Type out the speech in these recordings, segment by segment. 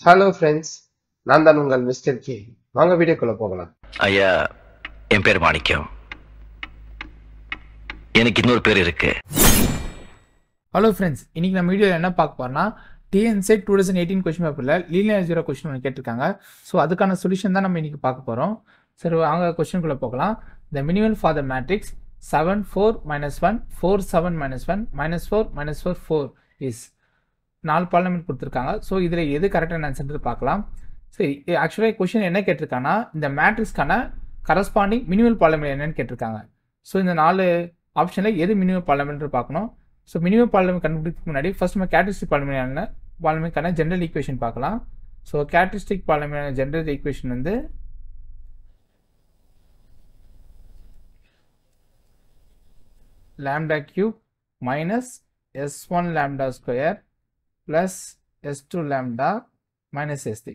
Hello friends, நான் தான் உங்கள் மிஸ்டர் கே. வாங்க வீடியோக்குள்ள போகலாம். ஐயா, என் பேர் மாணிக்கம். எனக்கு இன்னொரு பேர் இருக்கு. ஹலோ ஃப்ரெண்ட்ஸ், இன்னைக்கு நம்ம வீடியோவில் என்ன பார்க்க போறோம்னா டிஎன்செட் 2018 கொஸ்டின் பேப்பரில் லீனியர் அல்ஜிப்ரா கொஸ்டின் ஒன்று கேட்டிருக்காங்க. ஸோ அதுக்கான சொல்யூஷன் தான் நம்ம இன்னைக்கு பார்க்க போகிறோம். சரி, வாங்க கொஸ்டினுக்குள்ளே போகலாம். த minimal for the matrix 7 4 -1 4 7 -1 -4 -4 4 is 4 polynomial கொடுத்துருக்காங்க. ஸோ இதில் எது கரெக்டான ஆன்சர் பார்க்கலாம். சரி, ஆக்சுவலாக கொஸ்டின் என்ன கேட்டிருக்காங்கன்னா இந்த மேட்ரிக்ஸ்க்கான கரஸ்பாண்டிங் மினிமல் பாலினாமியல் என்னன்னு கேட்டிருக்காங்க. ஸோ இந்த 4 ஆப்ஷனில் எது மினிமல் பாலினாமியல் பார்க்கணும். ஸோ மினிமம் பாலினாமியல் கண்டுபிடிக்கிறதுக்கு முன்னாடி ஃபர்ஸ்ட் நம்ம கேரக்டரிஸ்டிக் பாலினாமியலுக்கான ஜெனரல் ஈக்குவேஷன் பார்க்கலாம். So characteristic polynomial general equation வந்து lambda cube minus s1 lambda square plus s2 lambda minus s3.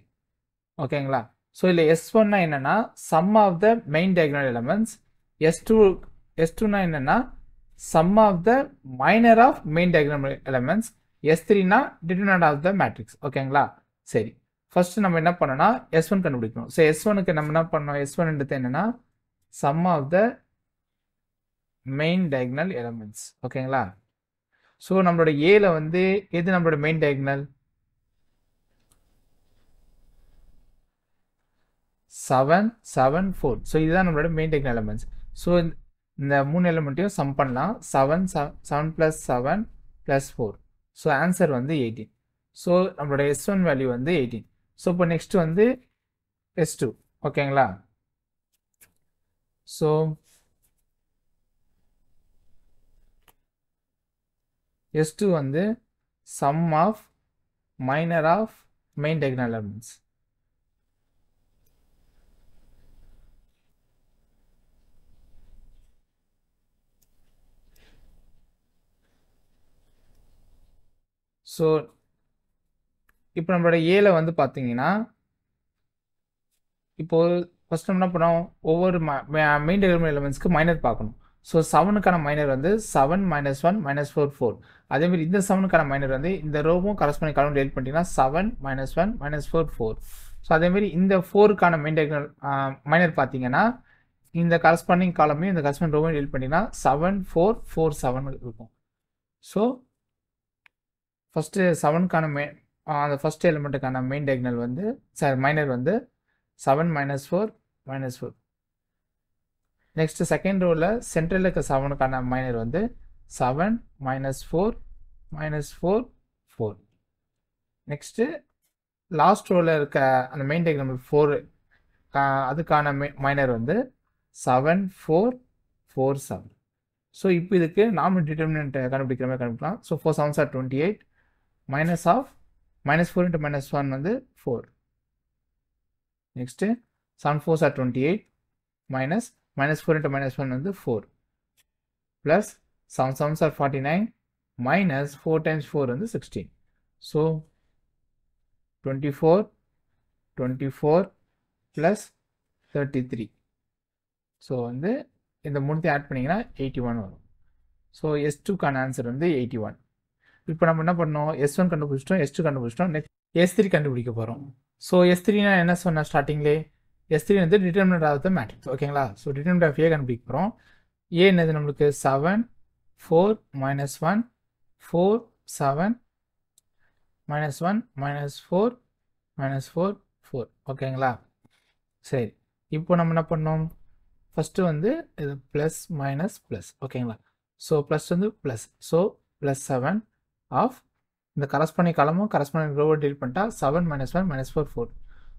ஓகேங்களா? ஸோ இதில் s1 என்னன்னா sum of the main diagonal elements, s2 என்னன்னா sum of the minor of main diagonal elements, s3 னா determinant of the matrix. ஓகேங்களா? சரி, first நம்ம என்ன பண்ணோம்னா s1 கண்டுபிடிக்கணும். ஸோ s1க்கு நம்ம என்ன பண்ணோம், s1 என்றது என்னன்னா sum of the main diagonal elements. ஓகேங்களா? ஸோ நம்மளோட ஏல வந்து எது நம்மளோட மெயின் diagonal 7 7 4. ஸோ இதுதான் நம்மளோட மெயின் diagonal elements. ஸோ இந்த 3 எலிமெண்ட்டையும் சம் பண்ணலாம். 7 7 plus 7 plus 4. ஸோ ஆன்சர் வந்து 18. ஸோ நம்மளோட s1 வேல்யூ வந்து 18. ஸோ இப்போ நெக்ஸ்ட் வந்து s2. ஓகேங்களா? ஸோ s2 வந்து sum of minor of main diagonal elements. So இப்போ நம்மளோட ஏல வந்து பார்த்தீங்கன்னா இப்போ ஃபர்ஸ்ட் நம்ம என்ன பண்ணோம், ஒவ்வொரு மெயின் diagonal எலிமெண்ட்ஸ்க்கு மைனர் பார்க்கணும். ஸோ 7க்கான மைனர் வந்து 7 -1 -4 4. அதேமாதிரி இந்த 7க்கான மைனர் வந்து இந்த ரோவும் கரஸ்பாண்டிங் காலம் டெலிட் பண்ணிட்டீங்கன்னா 7 -1 -4 4. ஸோ அதேமாதிரி இந்த 4க்கான மெயின் diagonal மைனர் பார்த்தீங்கன்னா இந்த கரஸ்பாண்டிங் காலமையும் இந்த கரஸ்பாண்டிங் ரோவையும் டெலிட் பண்ணிட்டீங்கன்னா 7 4 4 7 இருக்கும். ஸோ ஃபஸ்ட்டு 7க்கான அந்த ஃபஸ்ட் எலிமெண்ட்டுக்கான மெயின் diagonal வந்து மைனர் வந்து 7 -4 -4. நெக்ஸ்ட் செகண்ட் ரோவில் சென்ட்ரலில் இருக்க 7க்கான மைனர் வந்து 7 -4 -4 4. நெக்ஸ்ட்டு லாஸ்ட் ரோவில் இருக்க அந்த மெயின் diagonal 4 அதுக்கான மைனர் வந்து 7 4 4 7. ஸோ இப்போ இதுக்கு நார்மல் டிட்டர்மினன்ட் கண்டுபிடிக்கிற மாதிரி கண்டுபிடிக்கலாம். So 4 7s are 28 minus of -4 into -1 வந்து 4. Next 7 4s are 28 minus -4 into -1 வந்து 4 plus 7 7s are 49 minus 4 times 4 வந்து 16. So 24 24 plus 33. ஸோ வந்து இந்த மூணுத்தையும் ஆட் பண்ணிங்கன்னா 81 வரும். ஸோ s2க்கான ஆன்சர் வந்து 81. இப்போ நம்ம என்ன பண்ணோம், s1 கண்டுபிடிச்சிட்டோம், s2 கண்டுபிடிச்சிட்டோம், நெக்ஸ்ட் s3 கண்டுபிடிக்க போகிறோம். ஸோ s3னா என்ன சொன்ன ஸ்டார்டிங்லே, s3 வந்து டிட்டர்மினன்ட் ஆஃப் த மேட்ரிக்ஸ். ஓகேங்களா? ஸோ டிட்டர்மினன்ட் ஆஃப் ஏ கண்டுபிடிக்க போகிறோம். ஏ என்னது நம்மளுக்கு 7 4 -1 4 7 -1 -4 -4 4. ஓகேங்களா? சரி, இப்போ நம்ம என்ன பண்ணோம், ஃபஸ்ட்டு வந்து இது ப்ளஸ் மைனஸ் ப்ளஸ். ஓகேங்களா? ஸோ ப்ளஸ் வந்து ப்ளஸ், ஸோ ப்ளஸ் 7 ஆஃப் இந்த கரஸ்பாண்டிங் காலமும் கரஸ்பாண்டிங் ரோவை டீல் பண்ணிட்டா 7 -1 -4 4.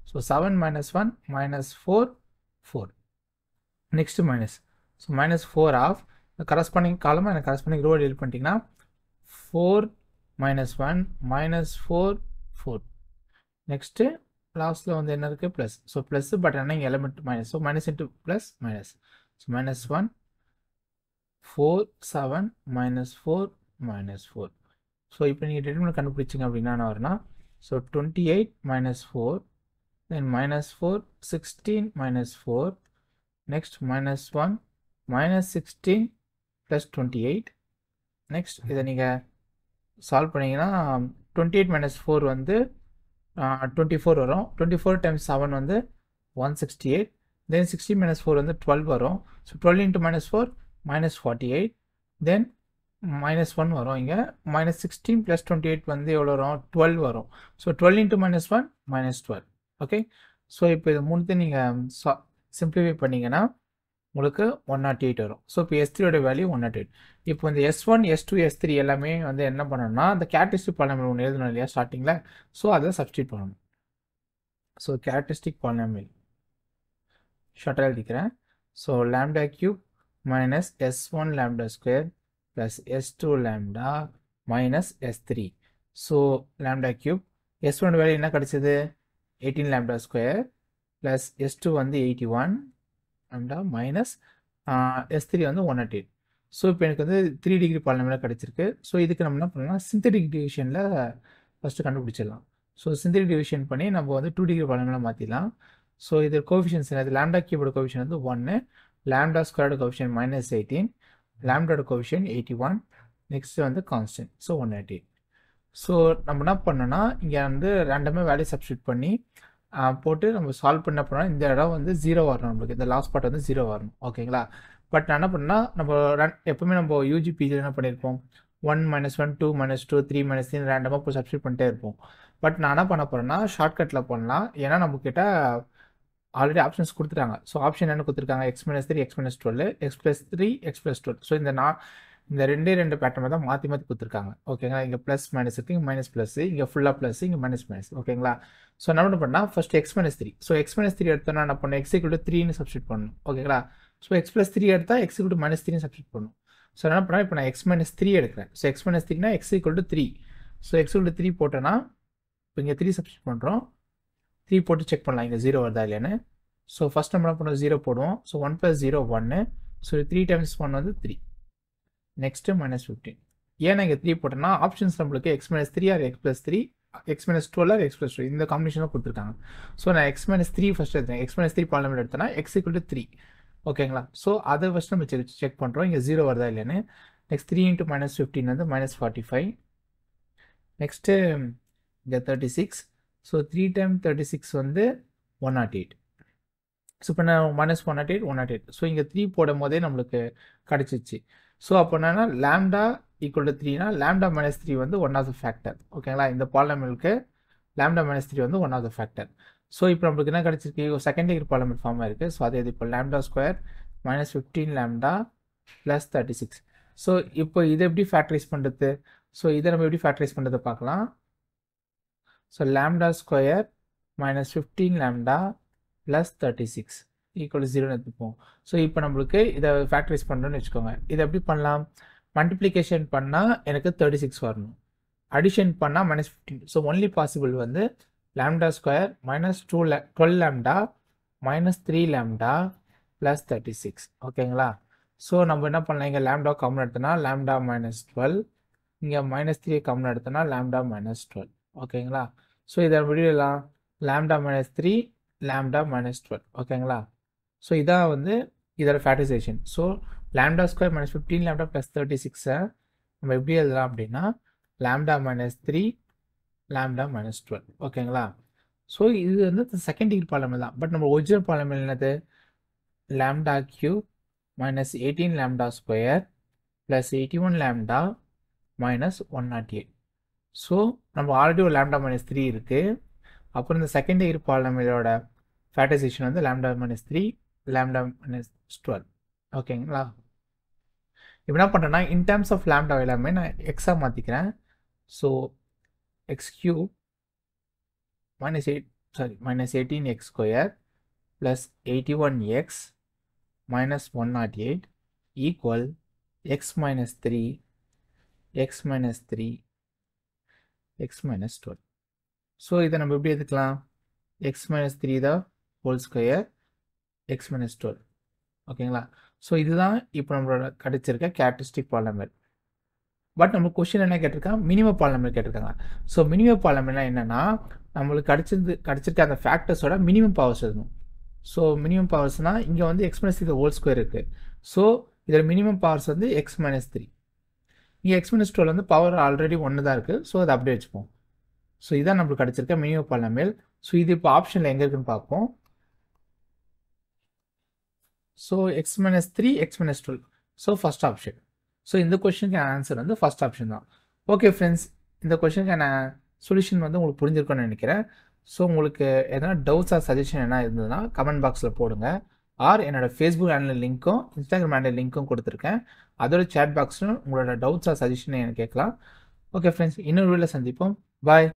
So 7 -1 -4 4. Next minus, so -4 of இந்த கரஸ்பாண்டிங் காலமும் எனக்கு கரஸ்பாண்டிங் ரோவை டீல் பண்ணிட்டீங்கன்னா 4 -1 -4 4. நெக்ஸ்ட்டு லாஸ்ட்டில் வந்து என்ன இருக்குது, ப்ளஸ். ஸோ ப்ளஸ் பட் ஆனால் இங்கே element minus, so minus into plus minus. So -1 4 7 -4 -4. So இப்போ நீங்கள் டிட்டர்மினன்ட் கண்டுபிடிச்சிங்க அப்படின்னா என்ன வரும்னா, ஸோ 28 -4 தென் -4 16 -4 நெக்ஸ்ட் -1 -16 + 28. நெக்ஸ்ட் இதை நீங்கள் சால்வ் பண்ணிங்கன்னா 28 - 4 வந்து 24 வரும். 24 டைம்ஸ் 7 வந்து 168. தென் 60 மைனஸ் 4 வந்து 12 வரும். So 12 into minus 4 minus 48. தென் மைனஸ் 1 வரும். இங்கே மைனஸ் 16 ப்ளஸ் 28 வந்து எவ்வளோ வரும்? 12 வரும். So 12 into minus 1 minus 12. Okay. So இப்போ இது மூணுத்தையும் நீங்கள் சிம்பிளிஃபை பண்ணிங்கன்னா உங்களுக்கு 108 வரும். ஸோ இப்போ S3யோட வேல்யூ 108. இப்போ இந்த S1 S2 S3 எல்லாமே வந்து என்ன பண்ணணும்னா அந்த கேரக்டரிஸ்டிக் பாலினாமியல் ஒன்று எழுதணும் இல்லையா ஸ்டார்டிங்கில். ஸோ அதை சப்ஸ்டியூட் பண்ணணும். ஸோ கேரக்டரிஸ்டிக் பாலினாமியல் ஷார்ட்டாக எழுதிக்கிறேன். So lambda cube minus S1 lambda square plus S2 lambda minus S3. So lambda cube S1 value என்ன கிடச்சிது? 18 லாம்டா ஸ்கொயர் ப்ளஸ் S2 வந்து 81 லாம்டா மைனஸ் S3 வந்து 108. ஸோ இப்போ எனக்கு வந்து 3 டிகிரி பாலினாமியல் கிடச்சிருக்கு. ஸோ இதுக்கு நம்ம என்ன பண்ணலாம்? சிந்தட்டிக் டிவிஷனில் ஃபஸ்ட்டு கண்டுபிடிச்சிடலாம். ஸோ சிந்தட்டிக் டிவிஷன் பண்ணி நம்ம வந்து 2 டிகிரி பாலினாமியலாக மாற்றிடலாம். ஸோ இது கோஎஃபிஷியன்ட்ஸ் என்னது? லாம்டா கியூபோட கோஎஃபிஷியன்ட் வந்து 1, லாம்டா ஸ்கொயரோட கோஎஃபிஷியன்ட் மைனஸ் 18, லாம்டாவோட கோஎஃபிஷியன்ட் 81, நெக்ஸ்ட் வந்து கான்ஸ்டன்ட். ஸோ 180. ஸோ நம்ம என்ன பண்ணோன்னா இங்கே வந்து ரேண்டமாக வேல்யூ சப்ஸ்டியூட் பண்ணி போட்டு நம்ம சால்வ் பண்ண போனால் இந்த இடம் வந்து 0 வரணும். நம்மளுக்கு இந்த லாஸ்ட் பார்ட் வந்து 0 வரணும். ஓகேங்களா? பட் நான் என்ன பண்ணால் நம்ம எப்பவுமே நம்ம யூஜிபிஜி என்ன பண்ணியிருப்போம்? 1 -1 2 -2 3 -3 ரேண்டமாக போய் சப்ஸ்டியூட் பண்ணிட்டே இருப்போம். பட் நான் என்ன பண்ண போகிறேன்னா ஷார்ட்கட்டில் பண்ணலாம். ஏன்னா நம்மக்கிட்ட ஆல்ரெடி ஆப்ஷன்ஸ் கொடுத்துட்டாங்க. ஸோ ஆப்ஷன் என்ன கொடுத்துருக்காங்க? x-3 x-12 x+3 x+12. So இந்த ரெண்டு பேட்டர்ன் தான் மாற்றி கொடுத்துருக்காங்க. ஓகேங்களா? இங்கே ப்ளஸ் மைனஸ் இருக்குது, இங்கே மைனஸ் ப்ளஸ், இங்கே ஃபுல்லாக ப்ளஸ், இங்கே மைனஸ். ஓகேங்களா? ஸோ என்ன பண்ணால் ஃபஸ்ட் x-3. ஸோ x-3 எடுத்தோன்னா என்ன பண்ணணும்? x = 3ன்னு சப்ஸ்டியூட் பண்ணணும். ஓகேங்களா? ஸோ x+3 எடுத்தால் x = -3ன்னு சப்ஸ்டியூட் பண்ணணும். ஸோ என்ன பண்ணால் இப்போ நான் x-3 எடுக்கிறேன். ஸோ x-3னா x = 3. ஸோ x = 3 போட்டோன்னா இப்போ இங்கே 3 சப்ஸ்டியூட் பண்ணுறோம். 3 போட்டு செக் பண்ணலாம் இங்கே 0 வருதா இல்லையான்னு. ஸோ ஃபஸ்ட் நம்ம என்ன பண்ணுவோம்? 0 போடுவோம். ஸோ 1 + 0 1. ஸோ 3 × 1 வந்து 3. நெக்ஸ்ட்டு -15. ஏன்னா இங்கே 3 போட்டோன்னா ஆப்ஷன்ஸ் நம்மளுக்கு x-3 R x+3, x-12 R x+2 இந்த காம்பினேஷன் தான் கொடுத்துருக்காங்க. ஸோ நான் x-3 ஃபஸ்ட் எடுத்தேன். x-3 பாலினாமியல் எடுத்தேன்னா x = 3. ஓகேங்களா? ஸோ அதை ஃபஸ்ட் நம்ம செக் பண்ணுறோம் இங்கே 0 வருதா இல்லையான்னு. நெக்ஸ்ட் 3 × -15 வந்து -45. நெக்ஸ்ட்டு இங்கே 36. ஸோ 3 × 36 வந்து 108. ஸோ இப்போ நான் -108 108. ஸோ இங்கே 3 போடும் போதே நம்மளுக்கு கிடச்சிச்சு. ஸோ அப்போ என்னன்னா லாம்டா = 3னா லாம்டா -3 வந்து 1 ஆஃப் த ஃபேக்டர். ஓகேங்களா? இந்த பாலினாமியலுக்கு லாம்டா -3 வந்து 1 ஆஃப் த ஃபேக்டர். ஸோ இப்போ நம்மளுக்கு என்ன கிடச்சிருக்கு? செகண்ட் டிகிரி பாலினாமியல் ஃபார்மாக இருக்குது. ஸோ அதே இப்போ லாம்டா ஸ்கொயர் -15 லாம்டா + 36. ஸோ இப்போ இதை எப்படி ஃபேக்டரைஸ் பண்ணுறது? ஸோ இதை நம்ம எப்படி ஃபேக்டரைஸ் பண்ணுறது பார்க்கலாம். ஸோ லாம்டா ஸ்கொயர் -15 லாம்டா + 36 = 0ன்னு எடுத்துப்போம். ஸோ இப்போ நம்மளுக்கு இதை ஃபேக்டரைஸ் பண்ணுறோன்னு வச்சுக்கோங்க. இதை எப்படி பண்ணலாம்? மல்டிப்ளிகேஷன் பண்ணால் எனக்கு 36 வரணும். அடிஷன் பண்ணால் -15. ஸோ ஒன்லி பாசிபிள் வந்து லாம்டா ஸ்கொயர் -12 லாம்டா -3 லாம்டா + 36. ஓகேங்களா? ஸோ நம்ம என்ன பண்ணலாம்? இங்கே லாம்டா காமன் எடுத்தோன்னா லாம்டா -12, இங்கே -3 காமன் எடுத்தோன்னா லாம்டா -12. ஓகேங்களா? ஸோ இதை முடியலாம் லாம்டா -3 லாம்டா -12. ஓகேங்களா? ஸோ இதான் வந்து இதோட factorisation. So lambda square -15 lambda + 36 நம்ம எப்படி எழுதலாம் அப்படின்னா லாம்டா -3 லாம்டா -12. ஓகேங்களா? ஸோ இது வந்து செகண்ட் டிகிரி பாலினாமியல் தான். பட் நம்ம ஒரிஜினல் பாலினாமியல் என்னது? Lambda cube -18 lambda square + 81 lambda -108. So நம்ம ஆல்ரெடி ஒரு லாம்டா -3 இருக்குது. அப்புறம் இந்த செகண்ட் டிகிரி பாலினாமியலோட ஃபேக்டரைசேஷன் வந்து லாம்டா -3 லாம்டா -12. ஓகேங்களா? இப்போ என்ன பண்ணுறேன்னா இன் டேர்ம்ஸ் ஆஃப் லாம்டா எல்லாமே நான் எக்ஸாக மாற்றிக்கிறேன். So x³ -18x square + 81x -108 equal x - 3 x - 3 x - 12. So இதை நம்ம எப்படி எடுத்துக்கலாம்? x - 3 the whole square x - 12. ஓகேங்களா? ஸோ இதுதான் இப்போ நம்மளோட கிடைச்சிருக்க கேரக்டரிஸ்டிக் பாலினாமியல். பட் நம்ம கொஸ்டின் என்ன கேட்டிருக்காங்க? மினிமம் பாலினாமியல் கேட்டிருக்காங்க. ஸோ மினிமம் பாலினாமியல்னா என்னன்னா நம்மளுக்கு கிடைச்சிருக்க அந்த ஃபேக்டர்ஸோட மினிமம் பவர்ஸ் இருக்கணும். ஸோ மினிமம் பவர்ஸ்னால் இங்கே வந்து x - 3 த ஹோல் ஸ்கொயர் இருக்குது. ஸோ இதில் மினிமம் பவர்ஸ் வந்து x - 3. இங்கே x - 12 வந்து பவர் ஆல்ரெடி 1 தான் இருக்குது. ஸோ அதை அப்படியே வச்சுப்போம். ஸோ இதான் நம்மளுக்கு கிடச்சிருக்க மினிமம் பாலினாமியல். ஸோ இது இப்போ ஆப்ஷனில் எங்கே இருக்குன்னு பார்ப்போம். So x minus 3 x minus 12. So first option. So இந்த கொஷனுக்கான ஆன்சர் வந்து ஃபர்ஸ்ட் ஆப்ஷன் தான். ஓகே ஃப்ரெண்ட்ஸ், இந்த கொஷனுக்கான சொல்யூஷன் வந்து உங்களுக்கு புரிஞ்சிருக்கும்னு நினைக்கிறேன். ஸோ உங்களுக்கு எதனா டவுட்ஸ் ஆர் சஜஷன் என்ன இருந்ததுன்னா கமெண்ட் பாக்ஸில் போடுங்க. ஆர் என்னோட ஃபேஸ்புக் ஹேண்டில் லிங்க்கும் இன்ஸ்டாகிராம் ஹேண்டில் லிங்க்கும் கொடுத்துருக்கேன். அதோட சேட் பாக்ஸில் உங்களோட டவுட்ஸ் ஆர் சஜஷன் எனக்கு கேட்கலாம். ஓகே ஃப்ரெண்ட்ஸ், இன்னொரு வீடியோவில் சந்திப்போம். பாய்.